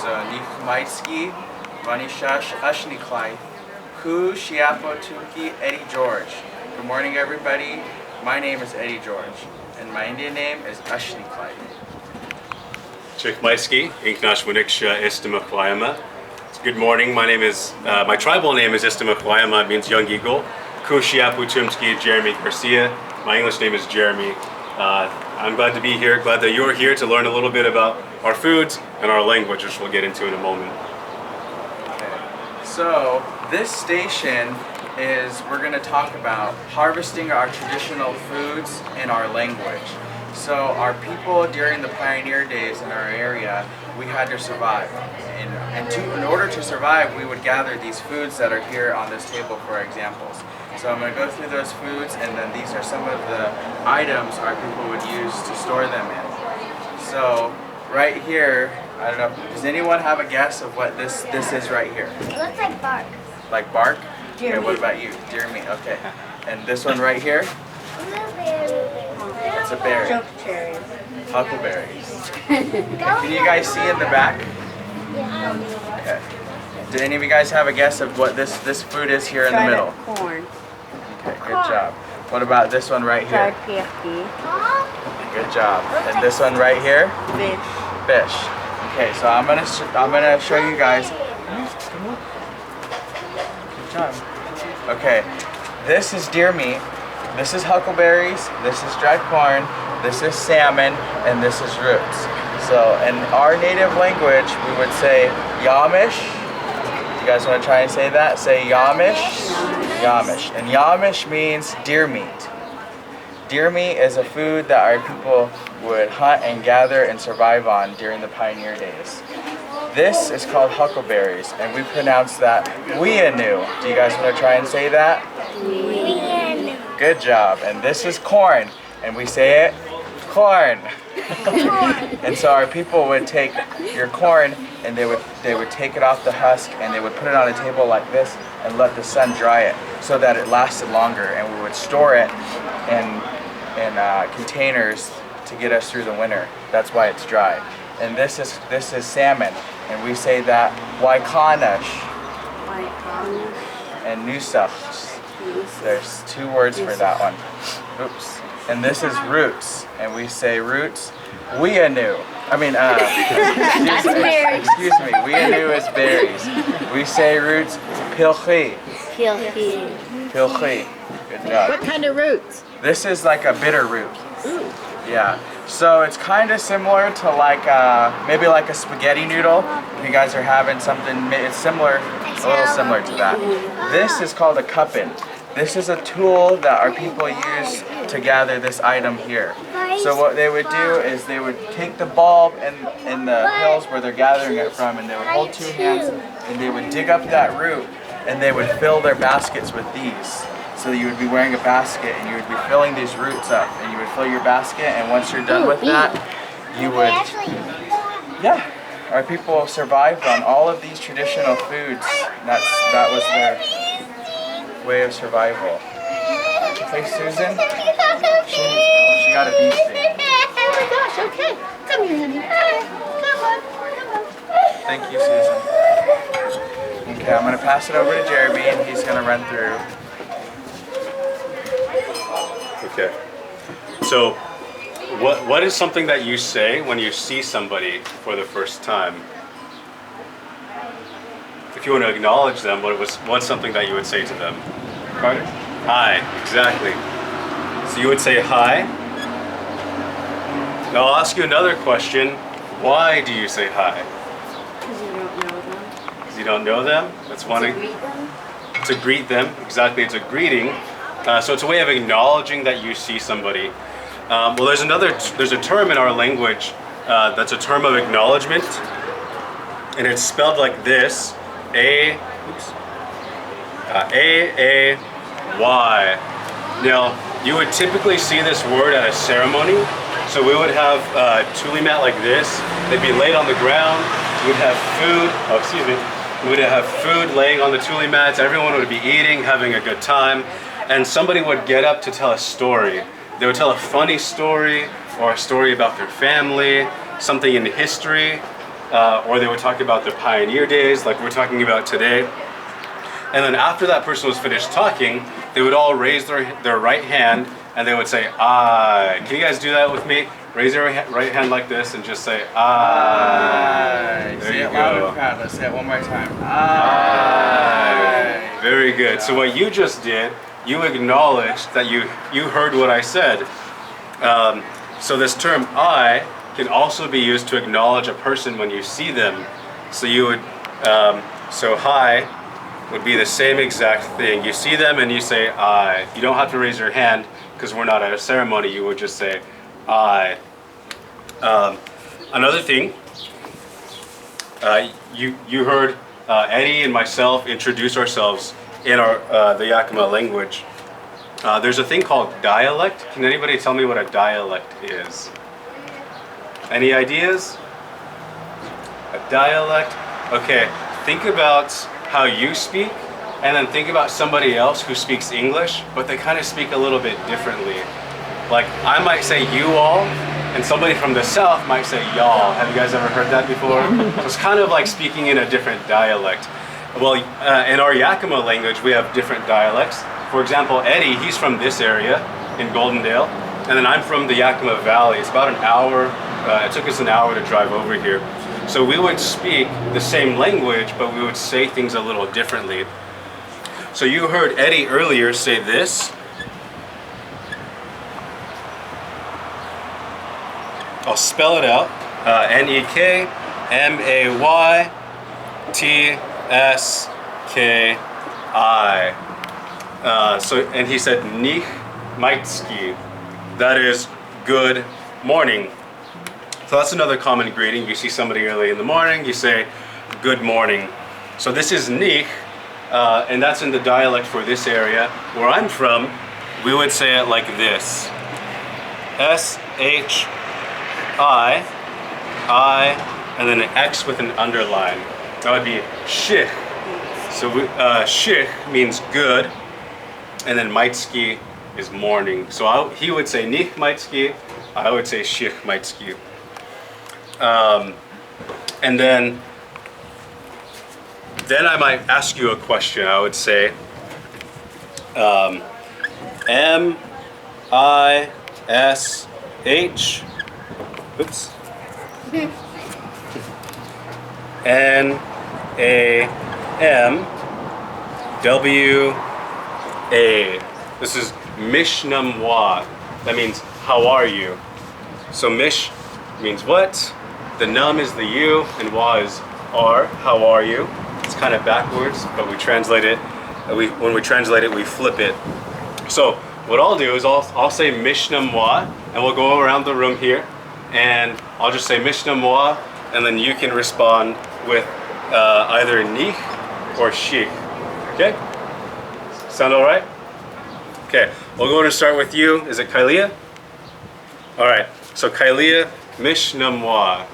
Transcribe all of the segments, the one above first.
So Nichmaitsky, Vanishash Ashniklai, Ku Shiapo Tuki Eddie George. Good morning, everybody. My name is Eddie George, and my Indian name is Ashniklai. Chichmaisky, Acknowledgement Istimakwayama. Good morning. My tribal name is Istimakwayama. It means young eagle. Ku Shiapo Tumski, Jeremy Garcia. My English name is Jeremy. I'm glad to be here. Glad that you're here to learn a little bit about our foods and our language, which we'll get into in a moment. Okay. So this station is we're going to talk about harvesting our traditional foods and our language. So our people during the pioneer days in our area, we had to survive. In order to survive, we would gather these foods that are here on this table for examples. So I'm going to go through those foods, and then these are some of the items our people would use to store them in. So right here, I don't know, does anyone have a guess of what this is right here? It looks like bark. Like bark? Deer Okay, what meat. about you? Deer meat, okay. And this one right here? It's a berry. Choke cherries. Huckleberries. Can you guys see in the back? Okay. Did any of you guys have a guess of what this food is here in the middle? Corn. Okay, good job. What about this one right here? Fried PFD. Good job. And this one right here? Fish. Fish. Okay, so I'm gonna show you guys. Come on. Good job. Okay, this is deer meat. This is huckleberries. This is dried corn. This is salmon, and this is roots. So in our native language, we would say Yamish. You guys want to try and say that? Say Yamish. Yamish. And Yamish means deer meat. Deer meat is a food that our people would hunt and gather and survive on during the pioneer days. This is called huckleberries, and we pronounce that Weanu. Do you guys want to try and say that? Weanu. Good job. And this is corn, and we say it corn. And so our people would take your corn and they would take it off the husk and they would put it on a table like this and let the sun dry it so that it lasted longer, and we would store it in containers to get us through the winter. That's why it's dry. And this is salmon, and we say that Waikanash and Nusach. There's two words for that one. Oops. And this is roots, and we say roots Weanu. Excuse me, Weanu is berries. We say roots Pilchi. Pilchi. Good job. What kind of roots? This is like a bitter root. Ooh. Yeah. So it's kind of similar to like maybe like a spaghetti noodle. If you guys are having something, it's similar, a little similar to that. This is called a cuppin. This is a tool that our people use to gather this item here. So what they would do is they would take the bulb in the hills where they're gathering it from, and they would hold two hands and they would dig up that root and they would fill their baskets with these. So you would be wearing a basket and you would be filling these roots up, and you would fill your basket, and once you're done with that, you would, yeah, our people survived on all of these traditional foods. That was their way of survival. Okay, Susan? She got a bee sting. Oh my gosh, okay. Come here, honey. Come on. Thank you, Susan. Okay, I'm going to pass it over to Jeremy, and he's going to run through. Okay. So, what is something that you say when you see somebody for the first time? If you want to acknowledge them, what's something that you would say to them? Carter? Hi, exactly. So you would say hi. Now I'll ask you another question. Why do you say hi? Because you don't know them. Because you don't know them? That's one. To greet them. To greet them, exactly. It's a greeting. So it's a way of acknowledging that you see somebody. Well, there's a term in our language that's a term of acknowledgement, and it's spelled like this: A-A-Y. Now, you would typically see this word at a ceremony. So we would have a tule mat like this. They'd be laid on the ground. We'd have food. Oh, excuse me. We'd have food laying on the tule mats. Everyone would be eating, having a good time, and somebody would get up to tell a story. They would tell a funny story or a story about their family, something in history. or they would talk about their pioneer days, like we're talking about today. And then after that person was finished talking, they would all raise their right hand and they would say, I. Can you guys do that with me? Raise your right hand like this and just say, I. There Say you it loud go. and proud. Let's say it one more time. I. Very good. So what you just did, you acknowledged that you heard what I said. So this term I can also be used to acknowledge a person when you see them. So you would, so hi would be the same exact thing. You see them and you say I. You don't have to raise your hand because we're not at a ceremony. You would just say I. Another thing, you heard Eddie and myself introduce ourselves in the Yakima language. There's a thing called dialect. Can anybody tell me what a dialect is? Any ideas? A dialect? Okay, think about how you speak and then think about somebody else who speaks English, but they kind of speak a little bit differently. Like I might say you all, and somebody from the south might say y'all. Have you guys ever heard that before? So it's kind of like speaking in a different dialect. Well, in our Yakima language, we have different dialects. For example, Eddie, he's from this area in Goldendale, and then I'm from the Yakima Valley. It's about an hour, it took us an hour to drive over here. So we would speak the same language, but we would say things a little differently. So you heard Eddie earlier say this. I'll spell it out. Nekmaytski. And he said Nich Maitski. That is good morning. So that's another common greeting. You see somebody early in the morning, you say good morning. So this is Nich, and that's in the dialect for this area. Where I'm from, we would say it like this. S-H-I, and then an X with an underline. That would be shich. So shich means good, and then maitski is morning. So he would say nich maitski, I would say shich maitski. And then I might ask you a question. I would say, M-I-S-H, oops, N-A-M-W-A. This is Mishnamwa. That means, how are you? So Mish means what? The num is the you, and wa is are. How are you? It's kind of backwards, but we translate it. When we translate it, we flip it. So what I'll do is I'll say Mishnamwa, and we'll go around the room here, and I'll just say Mishnamwa, and then you can respond with either Nich or Shich. Okay? Sound all right? Okay, we'll go and start with you. Is it Kailia? All right, so Kailia, Mishnamwa.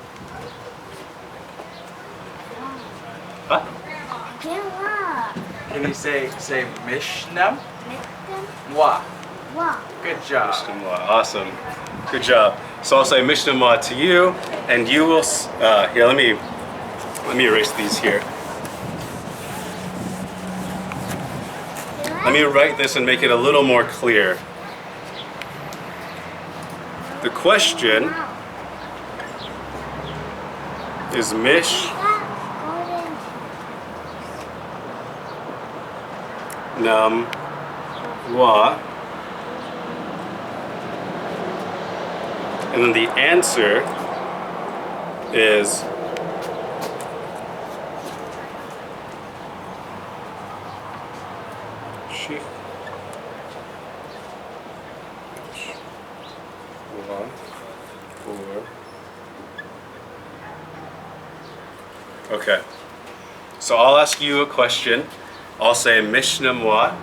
Huh? Can you say Mishnam? Wa. Good job. Mishnamwa, awesome. Good job. So I'll say Mishnamwa to you, and you will, here, let me erase these here. Let me write this and make it a little more clear. The question is Mishnamwa, and then the answer is Okay, so I'll ask you a question. I'll say Mishnamwa,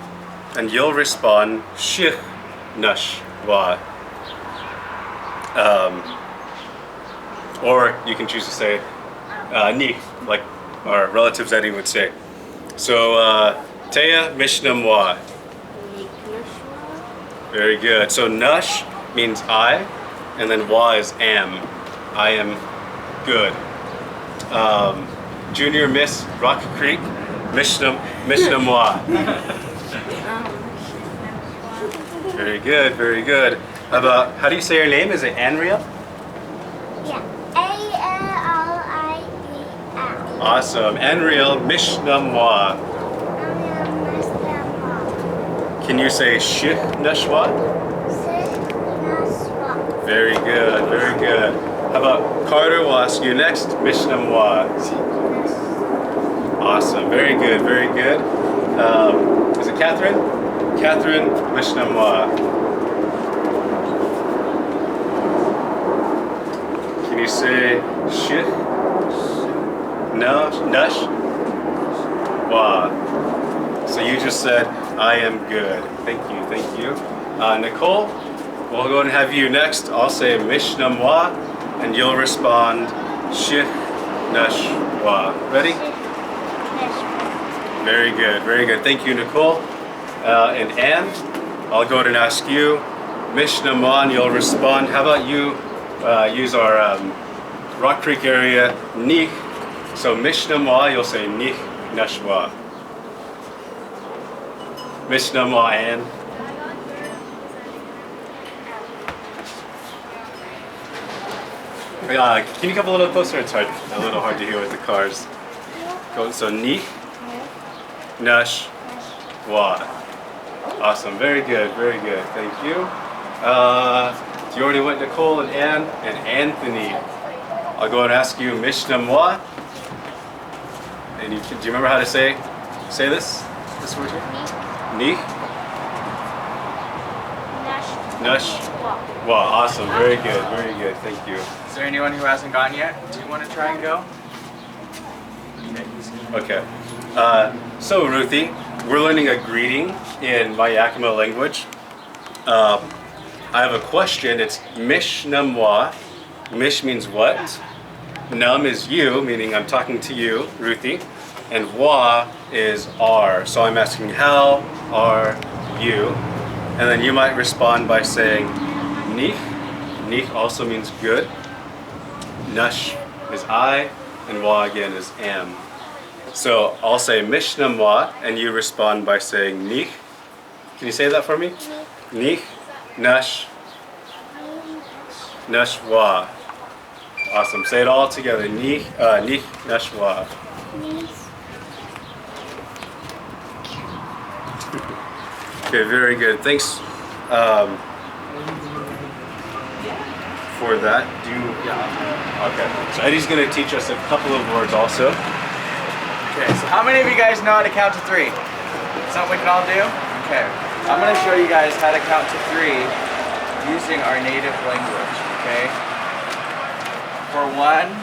and you'll respond Shich Nashwa. Or you can choose to say Ni, like our relatives Eddie would say. So Teya Mishnamwa. Very good. So Nash means I, and then Wa is am. I am good. Junior Miss Rock Creek, Mishnah Moi. Very good, very good. How do you say your name? Is it Anriel? Yeah. A-L-I-E-L. Awesome. Anriel, Mishnah Moi. Can you say Shich Nashwa? Very good, very good. How about Carter? We'll ask you next. Mishnah Moi. Awesome. Very good, very good. Is it Catherine? Catherine, Mishnah Moi. Can you say Shich? No? Nush? Wow. So you just said, I am good. Thank you, thank you. Nicole, we'll go and have you next. I'll say Mishnah Moi, and you'll respond Shich Nush Wa. Ready? Very good, very good. Thank you, Nicole. And Anne, I'll go ahead and ask you Mishnah Moi, and you'll respond. How about you use our Rock Creek area Nich. So Mishnah Moi, you'll say Nich Nashwa. Mishnah Moi, Anne. Can you come a little closer? It's hard, a little hard to hear with the cars. Go, so Nich Nash Wa. Awesome, very good, very good. Thank you. You already went Nicole and Anne and Anthony. I'll go and ask you Mishnah Moi. And do you remember how to say this word here? Nich Nash Wa. Awesome, very good, very good. Thank you. Is there anyone who hasn't gone yet? Do you want to try and go? Okay. So Ruthie, we're learning a greeting in my Yakima language. I have a question. It's Mishnah Moi. Mish means what? Num is you, meaning I'm talking to you, Ruthie. And Wa is are. So I'm asking, how are you? And then you might respond by saying Nich. Nich also means good. Nush is I, and Wa again is am. So I'll say Mishnah Moi, and you respond by saying Nich. Can you say that for me? Nich, Nush, Nush Wa. Awesome. Say it all together. Nich, Nush Wa. Okay, very good. Thanks for that. Okay. So Eddie's going to teach us a couple of words also. Okay, so how many of you guys know how to count to 3? Something we can all do? Okay. I'm going to show you guys how to count to 3 using our native language, okay? For 1,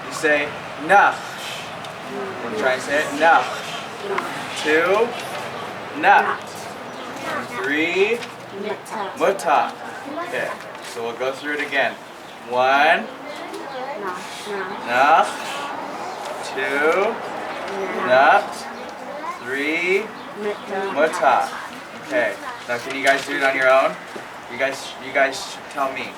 you say nach. I'm going to try and say it. Nach. 2, nacht. 3, mutta. Okay, so we'll go through it again. 1, nach. 2, nacht. 3, mutta. Okay, now can you guys do it on your own? You guys tell me.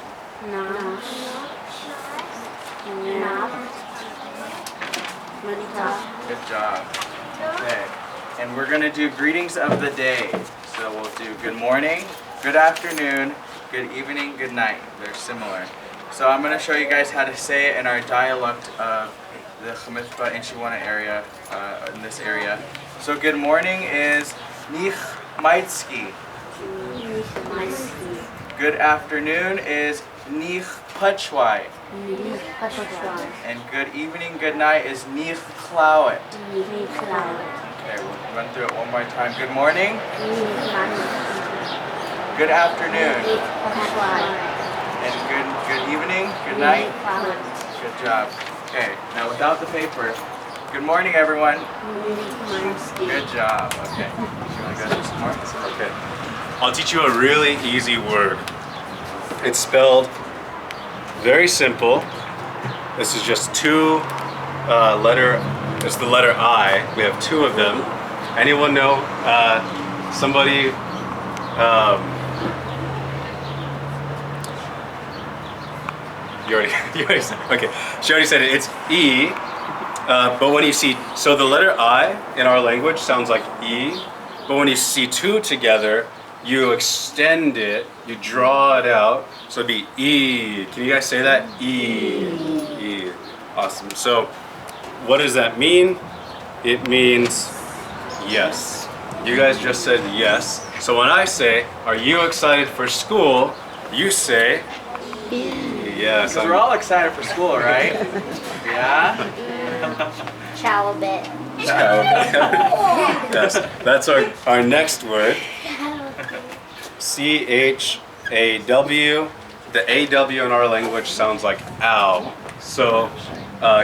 Good job. Okay, and we're gonna do greetings of the day. So we'll do good morning, good afternoon, good evening, good night. They're similar. So I'm gonna show you guys how to say it in our dialect of the Chamitzvah and Shiwana area, in this area. So good morning is Nich Maitski. Good afternoon is Nich Pachwai. And good evening, good night is Nich Klawet. Okay, we'll run through it one more time. Good morning. Good afternoon. And good evening, good night. Good job. Okay, now without the paper. Good morning, everyone. Good job. Okay. You want to go through some more? Okay. I'll teach you a really easy word. It's spelled very simple. This is just it's the letter I. We have 2 of them. Anyone know somebody you already said, okay. She already said it. It's E, But when you see, so the letter I in our language sounds like E, but when you see two together, you extend it, you draw it out, so it'd be E. Can you guys say that? E. E. Awesome. So what does that mean? It means yes. You guys just said yes. So when I say, are you excited for school? You say, yes. Because we're all excited for school, right? Yeah? Chow a bit. Yes, that's our next word. C-H-A-W. The A-W in our language sounds like ow. So,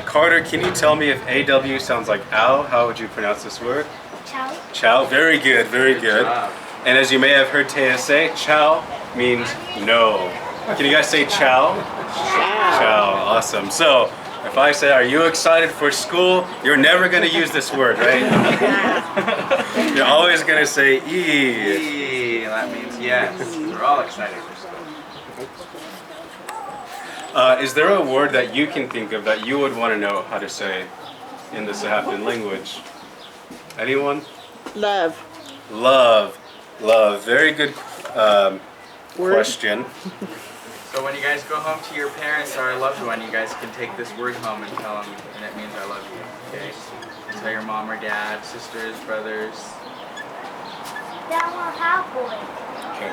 Carter, can you tell me if A-W sounds like ow? How would you pronounce this word? Chow. Chow. Very good, very good. job. And as you may have heard Taya say, chow means no. Can you guys say chow? Chow. Awesome. So, if I say, are you excited for school? You're never going to use this word, right? You're always going to say E. E, that means yes. We're all excited for school. Is there a word that you can think of that you would want to know how to say in the Sahaptin language? Anyone? Love. Love. Love. Very good question. So when you guys go home to your parents or a loved one, you guys can take this word home and tell them, and it means I love you. Okay? Tell your mom or dad, sisters, brothers. That one half boy. Okay.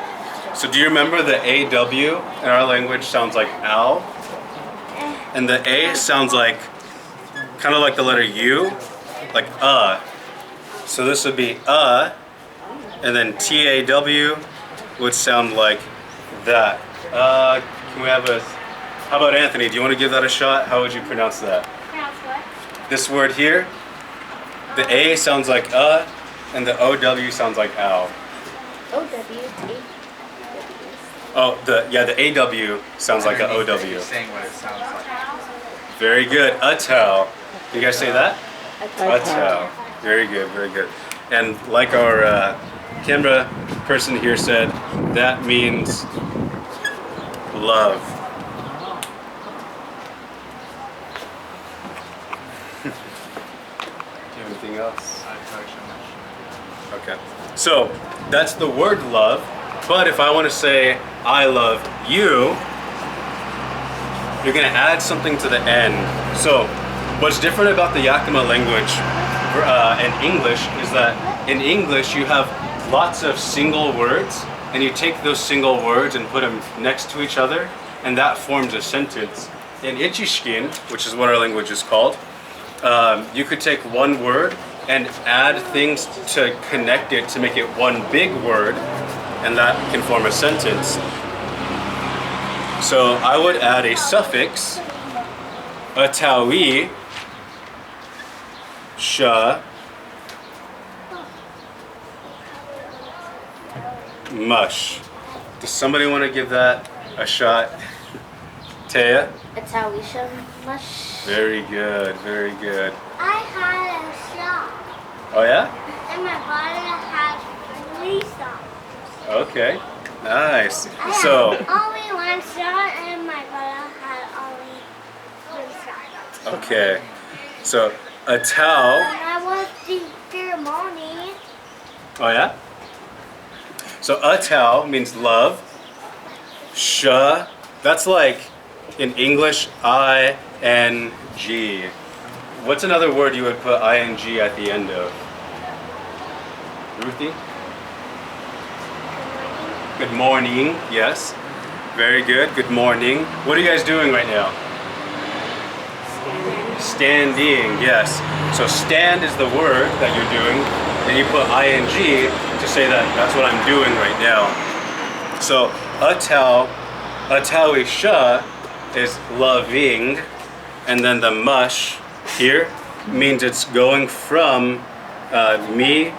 So do you remember the A-W in our language sounds like ow? And the A sounds like, kind of like the letter U, like So this would be and then T-A-W would sound like that. Can we have how about Anthony? Do you want to give that a shot? How would you pronounce that? Pronounce what? This word here, the A sounds like and the O-W sounds like ow. O-W-T. Oh, the A-W sounds like an O-W. You're saying what it sounds like. Very good. Atal. You guys say that? Atal. Atal. Very good, very good. And like our camera person here said, that means love. Do you have anything else? Okay. So that's the word love. But if I want to say I love you, you're going to add something to the end. So what's different about the Yakima language and English is that in English you have lots of single words, and you take those single words and put them next to each other, and that forms a sentence. In Ichishkin, which is what our language is called, you could take one word and add things to connect it to make it one big word, and that can form a sentence. So I would add a suffix, atawi, sha, mush. Does somebody want to give that a shot? Taya? That's how we show mush. Very good, very good. I had a shot, Oh yeah? and my body has 3 shots. Okay, nice. I So, had only 1 shot, and my brother had only 3 shots. okay. So, a towel. And I was the ceremony. Oh yeah? So, a towel means love. Sha, that's like in English, I-N-G. What's another word you would put I-N-G at the end of? Ruthie? Good morning, yes. Very good, good morning. What are you guys doing right now? Standing, yes. So stand is the word that you're doing, and you put ing to say that that's what I'm doing right now. So atawisha is loving, and then the mush here means it's going from me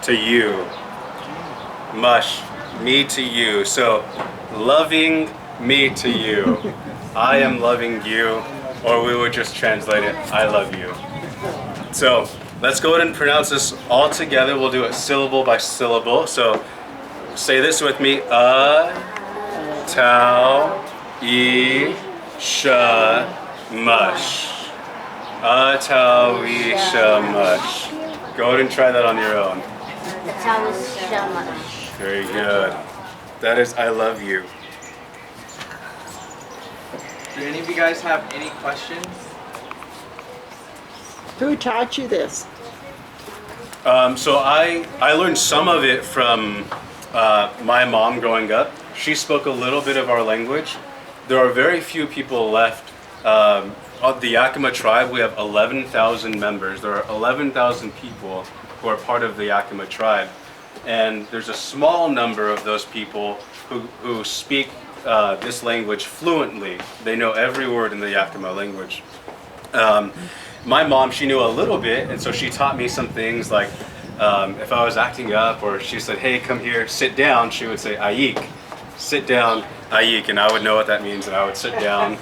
to you. Mush, me to you. So loving me to you. I am loving you. Or we would just translate it, I love you. So let's go ahead and pronounce this all together. We'll do it syllable by syllable. So say this with me. Tau, E, Sha, Mush. Atawi shamash. Go ahead and try that on your own. Very good. That is I love you. Do any of you guys have any questions? Who taught you this? So I learned some of it from my mom growing up. She spoke a little bit of our language. There are very few people left. Of the Yakima tribe, we have 11,000 members. There are 11,000 people who are part of the Yakima tribe. And there's a small number of those people who speak this language fluently. They know every word in the Yakima language. My mom, she knew a little bit, and so she taught me some things like if I was acting up or she said, hey, come here, sit down, she would say, ayik, sit down, ayik, and I would know what that means, and I would sit down.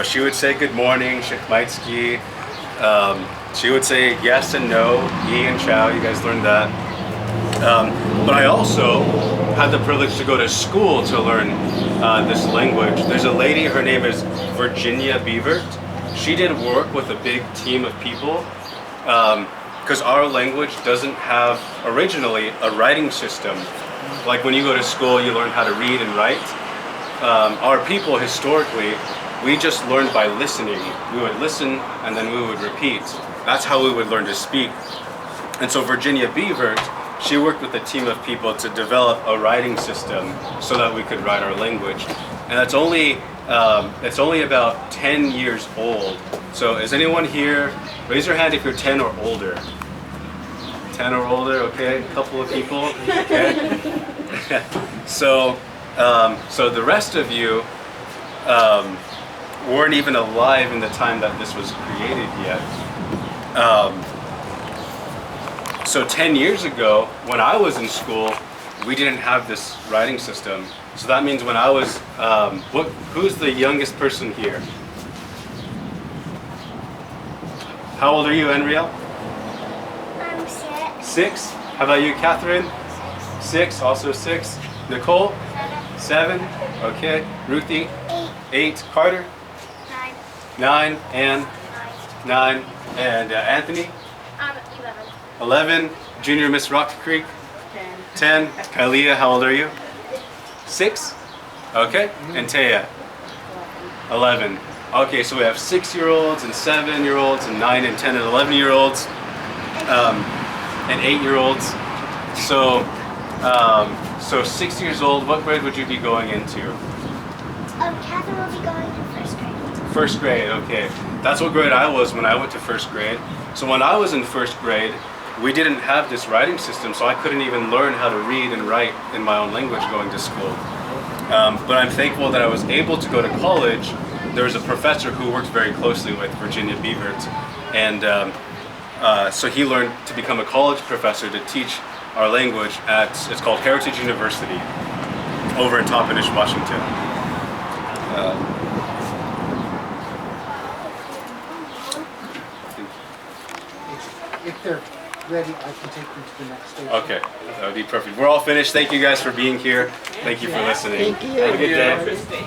She would say good morning, shikmaitski. She would say yes and no, yi and chow, you guys learned that. But I also had the privilege to go to school to learn this language. There's a lady, her name is Virginia Beavert. She did work with a big team of people because our language doesn't have originally a writing system. Like when you go to school, you learn how to read and write. Our people historically, we just learned by listening. We would listen and then we would repeat. That's how we would learn to speak. And so Virginia Beavert, she worked with a team of people to develop a writing system so that we could write our language. And it's only about 10 years old. So is anyone here, raise your hand if you're 10 or older. 10 or older, okay, a couple of people, okay. So the rest of you weren't even alive in the time that this was created yet. So 10 years ago, when I was in school, we didn't have this writing system. So that means when I was, who's the youngest person here? How old are you, Enriel? I'm 6. 6? How about you, Catherine? 6, also 6. Nicole? 7. Okay. Ruthie? 8. Carter? 9. And? 9. And Anthony? 11. Junior Miss Rock Creek? 10. Kalia, how old are you? 6? Okay. And Taya? 11. Okay, so we have 6-year-olds and 7-year-olds and 9 and 10 and 11-year-olds and 8-year-olds. So 6 years old, what grade would you be going into? Catherine will be going to first grade. First grade, okay. That's what grade I was when I went to first grade. So when I was in first grade, we didn't have this writing system, so I couldn't even learn how to read and write in my own language going to school. But I'm thankful that I was able to go to college. There was a professor who worked very closely with Virginia Beavert, and so he learned to become a college professor to teach our language it's called Heritage University over in Toppenish, Washington. If they're ready, I can take them to the next station. Okay, that would be perfect. We're all finished. Thank you guys for being here. Thank you for listening. Thank you. Have a good day.